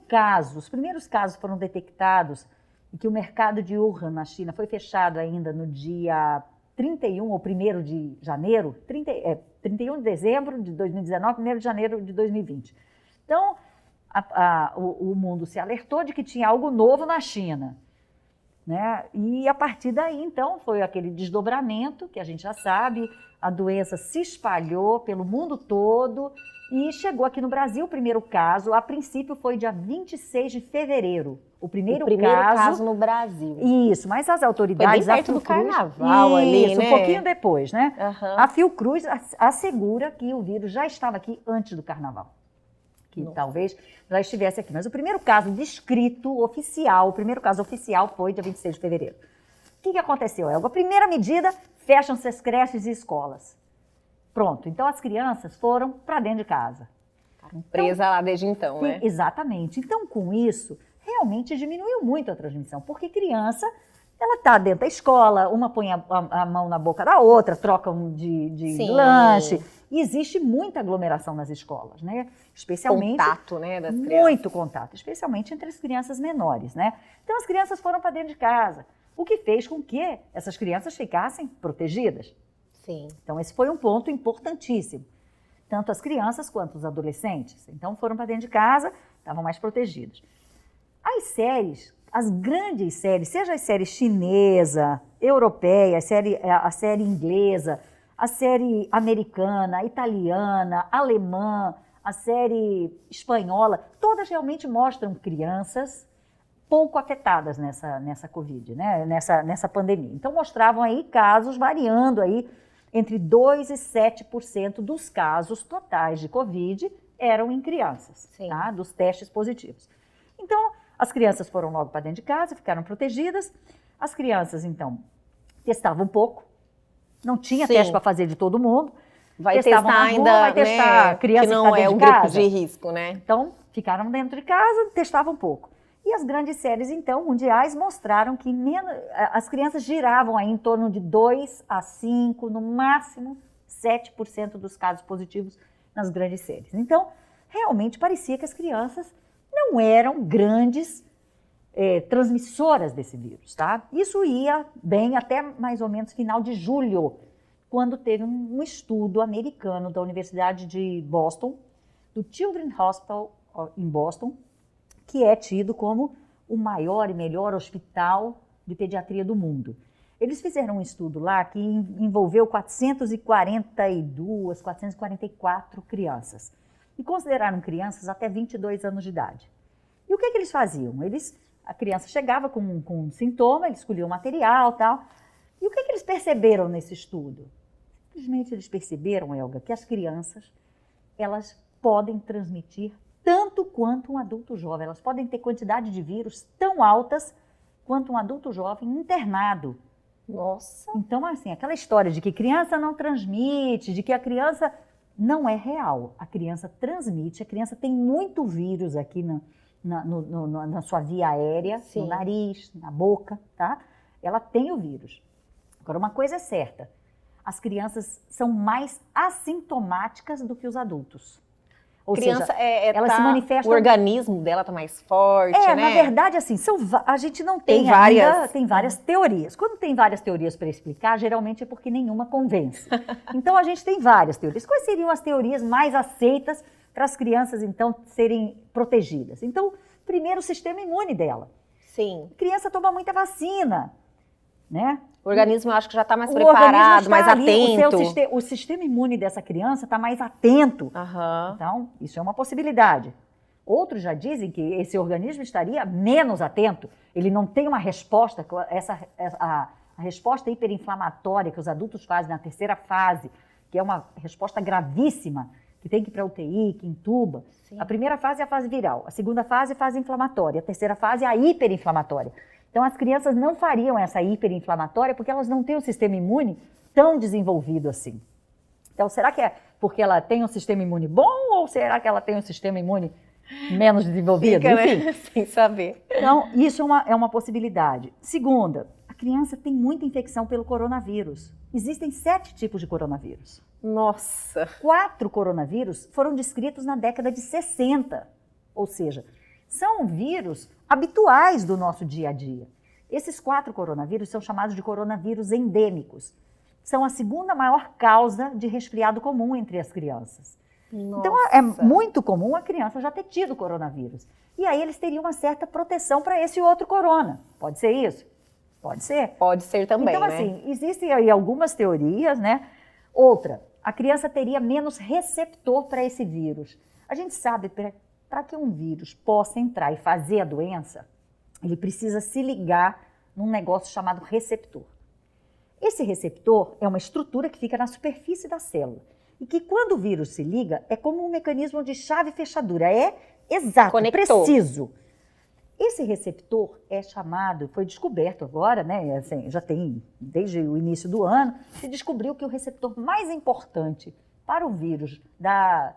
casos foram detectados e que o mercado de Wuhan, na China, foi fechado ainda no dia 31 ou 1º de janeiro, 31 de dezembro de 2019, 1º de janeiro de 2020. Então, o mundo se alertou de que tinha algo novo na China, né? E a partir daí, então, foi aquele desdobramento, que a gente já sabe, a doença se espalhou pelo mundo todo e chegou aqui no Brasil. O primeiro caso, a princípio, foi dia 26 de fevereiro. O primeiro caso no Brasil. Isso, mas as autoridades... Foi bem perto do carnaval ali, né? Um pouquinho depois, né? Uhum. A Fiocruz assegura que o vírus já estava aqui antes do carnaval. Que talvez já estivesse aqui. Mas o primeiro caso descrito, oficial, o primeiro caso oficial foi dia 26 de fevereiro. O que aconteceu, Elga? A primeira medida, fecham-se as creches e escolas. Pronto, então as crianças foram para dentro de casa. Ficaram presas lá desde então, né? Exatamente. Então, com isso, realmente diminuiu muito a transmissão, porque criança, ela está dentro da escola, uma põe a mão na boca da outra, trocam de lanche, e existe muita aglomeração nas escolas, né? Especialmente... Contato, né, das crianças. Muito contato, especialmente entre as crianças menores, né? Então, as crianças foram para dentro de casa, o que fez com que essas crianças ficassem protegidas. Sim. Então, esse foi um ponto importantíssimo. Tanto as crianças quanto os adolescentes. Então, foram para dentro de casa, estavam mais protegidos. As séries, as grandes séries, seja a série chinesa, europeia, a série inglesa, a série americana, italiana, alemã, a série espanhola, todas realmente mostram crianças pouco afetadas nessa Covid, né? nessa pandemia. Então, mostravam aí casos variando aí entre 2% e 7% dos casos totais de Covid eram em crianças, tá? Dos testes positivos. Então, as crianças foram logo para dentro de casa, ficaram protegidas. As crianças, então, testavam um pouco. Não tinha teste para fazer de todo mundo. Vai testar ainda, vai testar criança que não é um grupo de risco, né? Então, ficaram dentro de casa, testavam um pouco. E as grandes séries, então, mundiais, mostraram que as crianças giravam aí em torno de 2 a 5, no máximo 7% dos casos positivos nas grandes séries. Então, realmente parecia que as crianças não eram grandes transmissoras desse vírus, tá? Isso ia bem até mais ou menos final de julho, quando teve um estudo americano da Universidade de Boston, do Children's Hospital em Boston, que é tido como o maior e melhor hospital de pediatria do mundo. Eles fizeram um estudo lá que envolveu 444 crianças. E consideraram crianças até 22 anos de idade. E o que eles faziam? A criança chegava com um sintoma, eles escolhiam o material e tal. E o que eles perceberam nesse estudo? Simplesmente eles perceberam, Elga, que as crianças, elas podem transmitir tanto quanto um adulto jovem. Elas podem ter quantidade de vírus tão altas quanto um adulto jovem internado. Nossa! Então, assim, aquela história de que criança não transmite, de que a criança não é real. A criança transmite, a criança tem muito vírus aqui na sua via aérea, no nariz, na boca, tá? Ela tem o vírus. Agora, uma coisa é certa, as crianças são mais assintomáticas do que os adultos. Ou criança seja, ela se manifesta... O organismo dela tá mais forte, né? Na verdade, assim, a gente não tem várias teorias. Quando tem várias teorias para explicar, geralmente é porque nenhuma convence. Então, a gente tem várias teorias. Quais seriam as teorias mais aceitas para as crianças, então, serem protegidas? Então, primeiro, o sistema imune dela. Sim. A criança toma muita vacina, né? O organismo, eu acho que já está mais preparado, mais atento. O sistema imune dessa criança está mais atento. Uhum. Então, isso é uma possibilidade. Outros já dizem que esse organismo estaria menos atento. Ele não tem uma resposta, a resposta hiperinflamatória que os adultos fazem na terceira fase, que é uma resposta gravíssima, que tem que ir para a UTI, que intuba. Sim. A primeira fase é a fase viral, a segunda fase é a fase inflamatória, a terceira fase é a hiperinflamatória. Então, as crianças não fariam essa hiperinflamatória porque elas não têm um sistema imune tão desenvolvido assim. Então, será que é porque ela tem um sistema imune bom ou será que ela tem um sistema imune menos desenvolvido? Fica, enfim, né? Sem saber. Então, isso é uma possibilidade. Segunda, a criança tem muita infecção pelo coronavírus. Existem 7 tipos de coronavírus. Nossa! 4 coronavírus foram descritos na década de 60, ou seja, são vírus habituais do nosso dia a dia. Esses 4 coronavírus são chamados de coronavírus endêmicos. São a segunda maior causa de resfriado comum entre as crianças. Então, é muito comum a criança já ter tido coronavírus. E aí eles teriam uma certa proteção para esse outro corona. Pode ser isso? Pode ser. Pode ser também, então, né? assim, existem aí algumas teorias, né? Outra, a criança teria menos receptor para esse vírus. A gente sabe, para que um vírus possa entrar e fazer a doença, ele precisa se ligar num negócio chamado receptor. Esse receptor é uma estrutura que fica na superfície da célula. E que quando o vírus se liga, é como um mecanismo de chave e fechadura. É exato, Conectou. preciso. Esse receptor é chamado, foi descoberto agora, né? Assim, já tem desde o início do ano, se descobriu que o receptor mais importante para o vírus da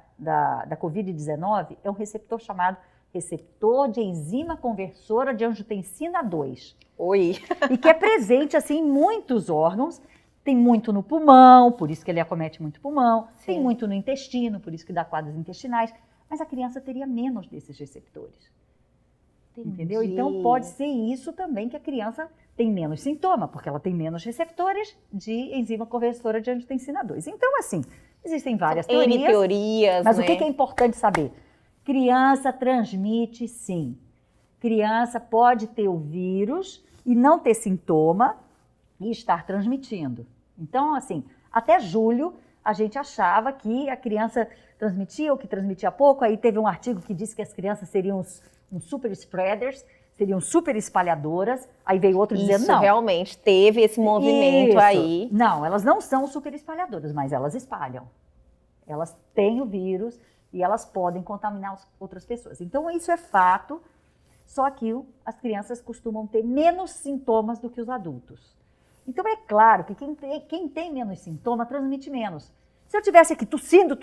Covid-19 é um receptor chamado receptor de enzima conversora de angiotensina 2. Oi. E que é presente assim, em muitos órgãos. Tem muito no pulmão, por isso que ele acomete muito o pulmão. Sim. Tem muito no intestino, por isso que dá quadros intestinais. Mas a criança teria menos desses receptores. Entendeu? Então pode ser isso também, que a criança tem menos sintoma, porque ela tem menos receptores de enzima conversora de angiotensina 2. Então, assim, existem várias N teorias, mas né? o que é importante saber? Criança transmite, sim. Criança pode ter o vírus e não ter sintoma e estar transmitindo. Então, assim, até julho a gente achava que a criança transmitia ou que transmitia pouco. Aí teve um artigo que disse que as crianças seriam uns super spreaders, seriam super espalhadoras. Aí veio outro dizendo Isso não. realmente teve esse movimento Isso. aí. Não, elas não são super espalhadoras, mas elas espalham. Elas têm o vírus e elas podem contaminar outras pessoas. Então, isso é fato, só que as crianças costumam ter menos sintomas do que os adultos. Então, é claro que quem tem menos sintoma transmite menos. Se eu tivesse aqui tossindo,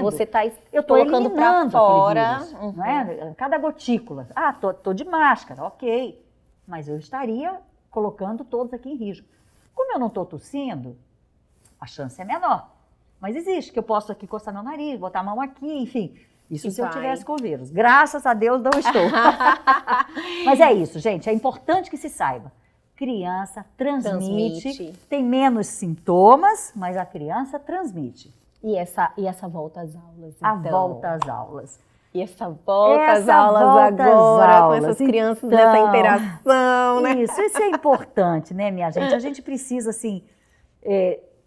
Você está eu estou colocando para eliminando fora. aquele vírus, não é? Cada gotícula. Ah, tô de máscara, ok. Mas eu estaria colocando todos aqui em risco. Como eu não estou tossindo, a chance é menor. Mas existe, que eu posso aqui coçar meu nariz, botar a mão aqui, enfim. Isso E se eu vai. tivesse com o vírus. Graças a Deus não estou. Mas é isso, gente. É importante que se saiba. Criança transmite, tem menos sintomas, mas a criança transmite. E essa volta às aulas, A então? volta às aulas. E essa volta às Essa aulas volta às agora, com aulas. essas crianças, Então, nessa interação, né? Isso é importante, né, minha gente? A gente precisa, assim...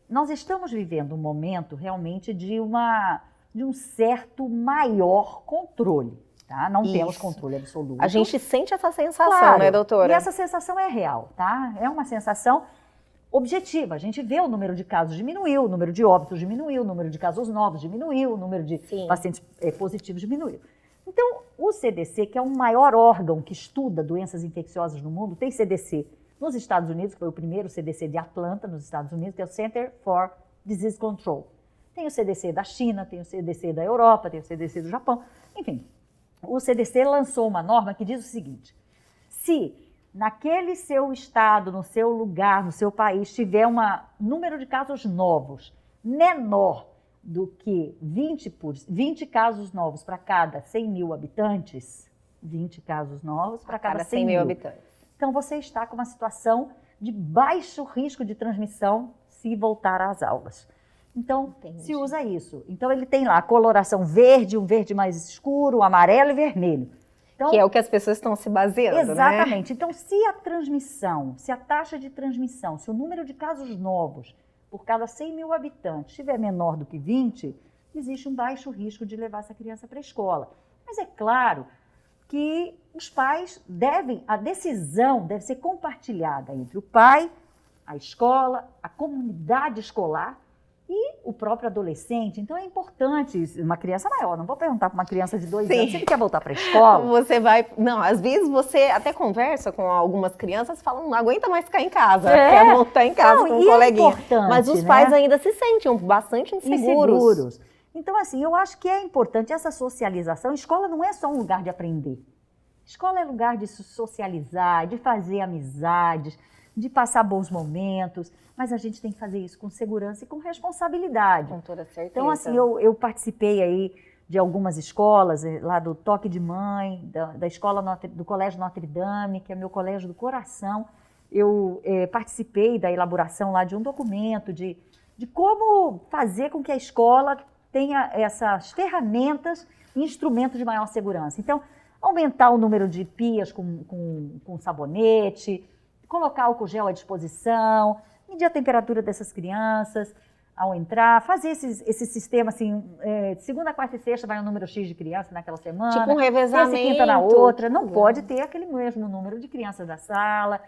nós estamos vivendo um momento, realmente, de um certo maior controle, tá? Não temos controle absoluto. A gente sente essa sensação, Claro, né, doutora? E essa sensação é real, tá? É uma sensação objetiva. A gente vê o número de casos diminuiu, o número de óbitos diminuiu, o número de casos novos diminuiu, o número de pacientes positivos diminuiu. Então, o CDC, que é o maior órgão que estuda doenças infecciosas no mundo, tem CDC nos Estados Unidos, que foi o primeiro CDC de Atlanta, nos Estados Unidos, que é o Center for Disease Control. Tem o CDC da China, tem o CDC da Europa, tem o CDC do Japão, enfim. O CDC lançou uma norma que diz o seguinte: se naquele seu estado, no seu lugar, no seu país, tiver um número de casos novos menor do que 20 casos novos para cada 100 mil habitantes, 20 casos novos para cada 100 mil habitantes. Então, você está com uma situação de baixo risco de transmissão se voltar às aulas. Então, se usa isso. Então, ele tem lá a coloração verde, um verde mais escuro, um amarelo e vermelho. Então, que é o que as pessoas estão se baseando, exatamente. né? Então, se a transmissão, se a taxa de transmissão, se o número de casos novos por cada 100 mil habitantes estiver menor do que 20, existe um baixo risco de levar essa criança para a escola. Mas é claro que os pais a decisão deve ser compartilhada entre o pai, a escola, a comunidade escolar e o próprio adolescente. Então é importante, uma criança maior, não vou perguntar para uma criança de 2 anos se ele quer voltar para a escola. Você vai... Não, às vezes você até conversa com algumas crianças e fala, não aguenta mais ficar em casa, quer voltar em casa com um coleguinha. Mas os pais ainda se sentem bastante inseguros. Então, assim, eu acho que é importante essa socialização. Escola não é só um lugar de aprender. Escola é lugar de se socializar, de fazer amizades, de passar bons momentos, mas a gente tem que fazer isso com segurança e com responsabilidade. Com toda certeza. Então, assim, eu participei aí de algumas escolas, lá do Toque de Mãe, da escola do Colégio Notre Dame, que é meu colégio do coração. Eu participei da elaboração lá de um documento de como fazer com que a escola tenha essas ferramentas e instrumentos de maior segurança. Então, aumentar o número de pias com sabonete, colocar álcool gel à disposição, medir a temperatura dessas crianças ao entrar, fazer esse sistema assim, segunda, quarta e sexta vai um número X de crianças naquela semana. Tipo um revezamento. Terça e quinta na outra. Não pode ter aquele mesmo número de crianças da sala,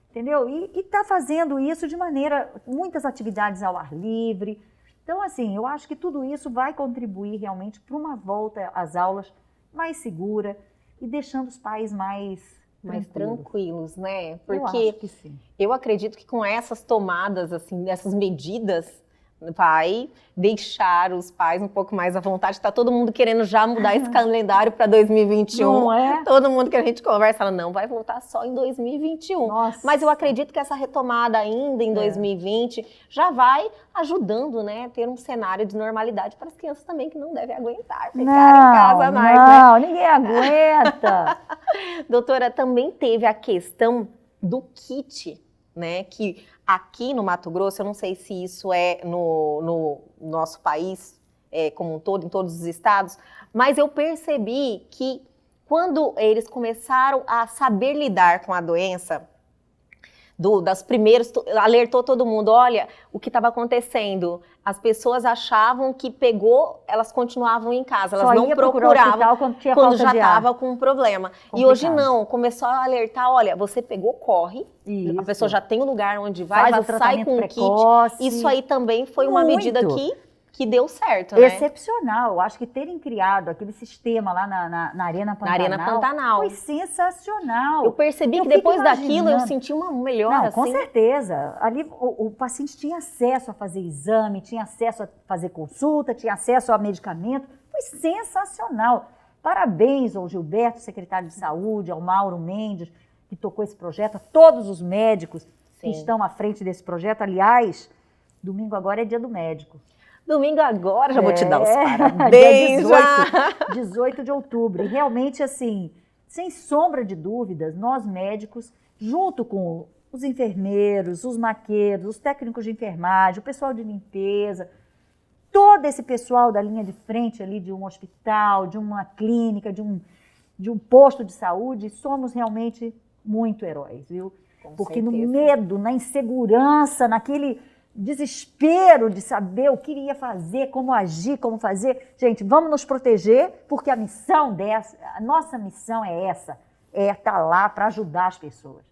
entendeu? E tá fazendo isso de maneira, muitas atividades ao ar livre. Então, assim, eu acho que tudo isso vai contribuir realmente para uma volta às aulas mais segura e deixando os pais mais tranquilos, né? Eu Porque acho que sim. eu acredito que com essas tomadas, assim, essas medidas, vai deixar os pais um pouco mais à vontade. Está todo mundo querendo já mudar esse calendário para 2021. Não é? Todo mundo que a gente conversa fala, não, vai voltar só em 2021. Nossa. Mas eu acredito que essa retomada ainda em 2020 já vai ajudando, né, a ter um cenário de normalidade para as crianças também, que não devem aguentar ficar em casa mais, né? Não, ninguém aguenta. Doutora, também teve a questão do kit, né, que aqui no Mato Grosso, eu não sei se isso é no nosso país como um todo, em todos os estados, mas eu percebi que quando eles começaram a saber lidar com a doença, das primeiras, alertou todo mundo, olha, o que estava acontecendo, as pessoas achavam que pegou, elas continuavam em casa, elas não procuravam quando já estava com um problema. Complicado. E hoje não, começou a alertar, olha, você pegou, corre, isso. A pessoa já tem um lugar onde vai sai com o kit. Isso aí também foi uma medida que deu certo, né? Excepcional. Eu acho que terem criado aquele sistema lá na Arena Pantanal, foi sensacional. Eu percebi que depois daquilo eu senti uma melhora. Não, com certeza. Ali o paciente tinha acesso a fazer exame, tinha acesso a fazer consulta, tinha acesso a medicamento. Foi sensacional. Parabéns ao Gilberto, secretário de Saúde, ao Mauro Mendes, que tocou esse projeto, a todos os médicos que estão à frente desse projeto. Aliás, domingo agora é dia do médico. Domingo agora, já vou te dar os parabéns. 18 de outubro. E realmente, assim, sem sombra de dúvidas, nós médicos, junto com os enfermeiros, os maqueiros, os técnicos de enfermagem, o pessoal de limpeza, todo esse pessoal da linha de frente ali de um hospital, de uma clínica, de um posto de saúde, somos realmente muito heróis, viu? Porque no medo, na insegurança, naquele desespero de saber o que iria fazer, como agir, como fazer. Gente, vamos nos proteger, porque a nossa missão é essa, é estar lá para ajudar as pessoas.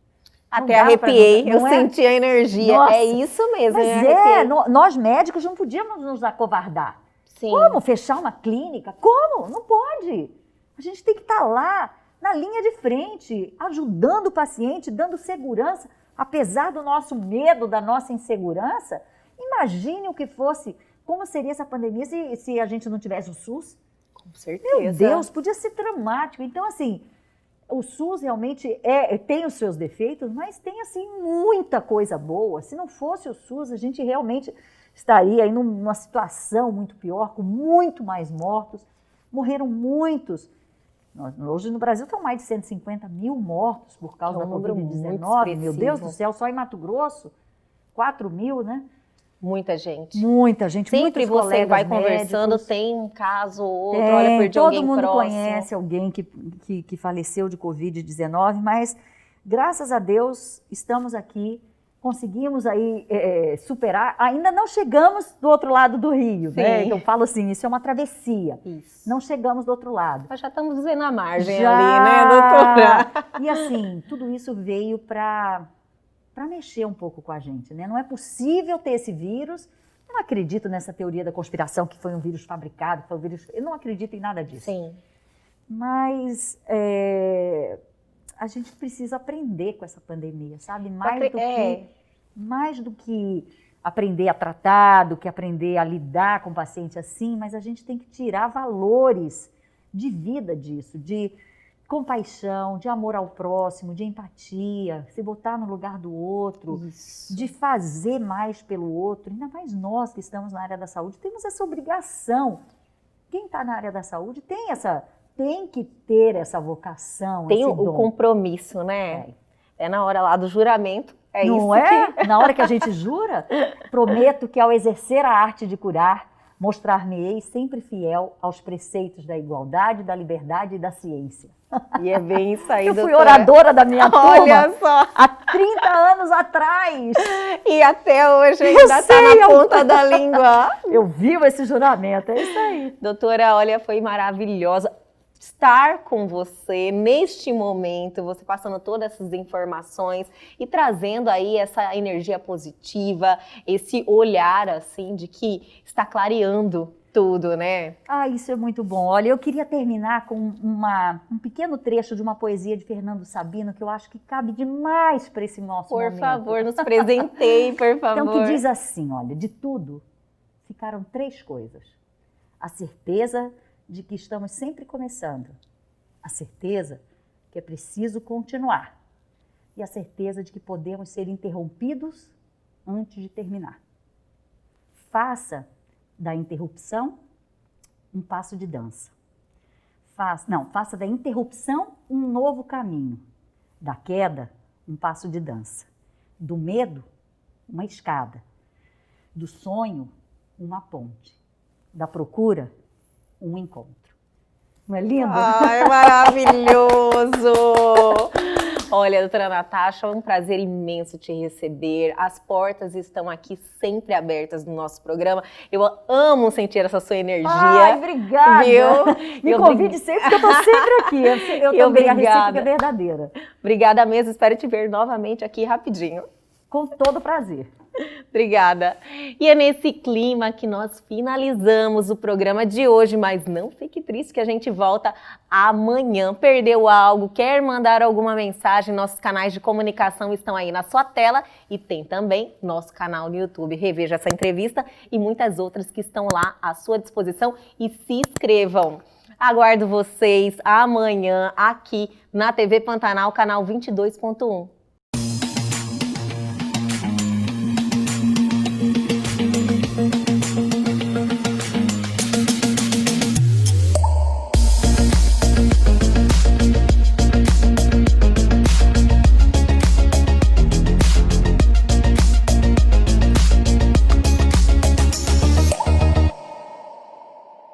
Até arrepiei, eu senti a energia. Nossa, é isso mesmo. Mas nós médicos não podíamos nos acovardar. Sim. Como fechar uma clínica? Como? Não pode. A gente tem que estar lá, na linha de frente, ajudando o paciente, dando segurança. Apesar do nosso medo, da nossa insegurança, imagine o que fosse, como seria essa pandemia se a gente não tivesse o SUS. Com certeza. Meu Deus, podia ser dramático. Então, assim, o SUS realmente tem os seus defeitos, mas tem, assim, muita coisa boa. Se não fosse o SUS, a gente realmente estaria aí numa situação muito pior, com muito mais mortos. Morreram muitos. Hoje no Brasil estão mais de 150 mil mortos por causa da Covid-19. Meu Deus do céu, só em Mato Grosso, 4 mil, né? Muita gente. Muita gente. Sempre você vai conversando, tem um caso ou outro, olha, perdi alguém próximo. Todo mundo conhece alguém que faleceu de Covid-19, mas graças a Deus estamos aqui, conseguimos aí superar. Ainda não chegamos do outro lado do rio, né? Eu falo assim, isso é uma travessia. Isso. Não chegamos do outro lado. Mas já estamos vendo a margem ali, né, doutora? E assim, tudo isso veio para mexer um pouco com a gente, né? Não é possível ter esse vírus. Eu não acredito nessa teoria da conspiração que foi um vírus fabricado, que foi um vírus... Eu não acredito em nada disso. Sim. Mas a gente precisa aprender com essa pandemia, sabe? Mais do que aprender a tratar, do que aprender a lidar com o paciente assim, mas a gente tem que tirar valores de vida disso, de compaixão, de amor ao próximo, de empatia, se botar no lugar do outro, de fazer mais pelo outro. Ainda mais nós que estamos na área da saúde, temos essa obrigação. Quem está na área da saúde tem que ter essa vocação, tem esse o dom. Compromisso, né? É na hora lá do juramento. Não é? Na hora que a gente jura, prometo que ao exercer a arte de curar, Mostrar-me-ei sempre fiel aos preceitos da igualdade, da liberdade e da ciência. E é bem isso aí, Eu fui doutora. oradora da minha turma Olha só! há 30 anos atrás. E até hoje ainda está na ponta da língua. Eu vivo esse juramento, é isso aí. Doutora, olha, foi maravilhosa estar com você neste momento, você passando todas essas informações e trazendo aí essa energia positiva, esse olhar assim de que está clareando tudo, né? Ah, isso é muito bom. Olha, eu queria terminar com um pequeno trecho de uma poesia de Fernando Sabino que eu acho que cabe demais para esse nosso momento. Por favor, nos presenteie, por favor. Então, que diz assim, olha, de tudo ficaram 3 coisas. A certeza de que estamos sempre começando, a certeza que é preciso continuar e a certeza de que podemos ser interrompidos antes de terminar. Faça da interrupção um passo de dança. Faça da interrupção um novo caminho, da queda um passo de dança, do medo uma escada, do sonho uma ponte, da procura um encontro. Não é lindo? Ai, maravilhoso! Olha, doutora Natasha, é um prazer imenso te receber. As portas estão aqui sempre abertas no nosso programa. Eu amo sentir essa sua energia. Ai, obrigada! Viu? Me convide sempre, porque eu estou sempre aqui. Eu também, a recíproca é verdadeira. Obrigada mesmo, espero te ver novamente aqui rapidinho. Com todo prazer. Obrigada. E é nesse clima que nós finalizamos o programa de hoje, mas não fique triste que a gente volta amanhã. Perdeu algo? Quer mandar alguma mensagem? Nossos canais de comunicação estão aí na sua tela e tem também nosso canal no YouTube. Reveja essa entrevista e muitas outras que estão lá à sua disposição e se inscrevam. Aguardo vocês amanhã aqui na TV Pantanal, canal 22.1.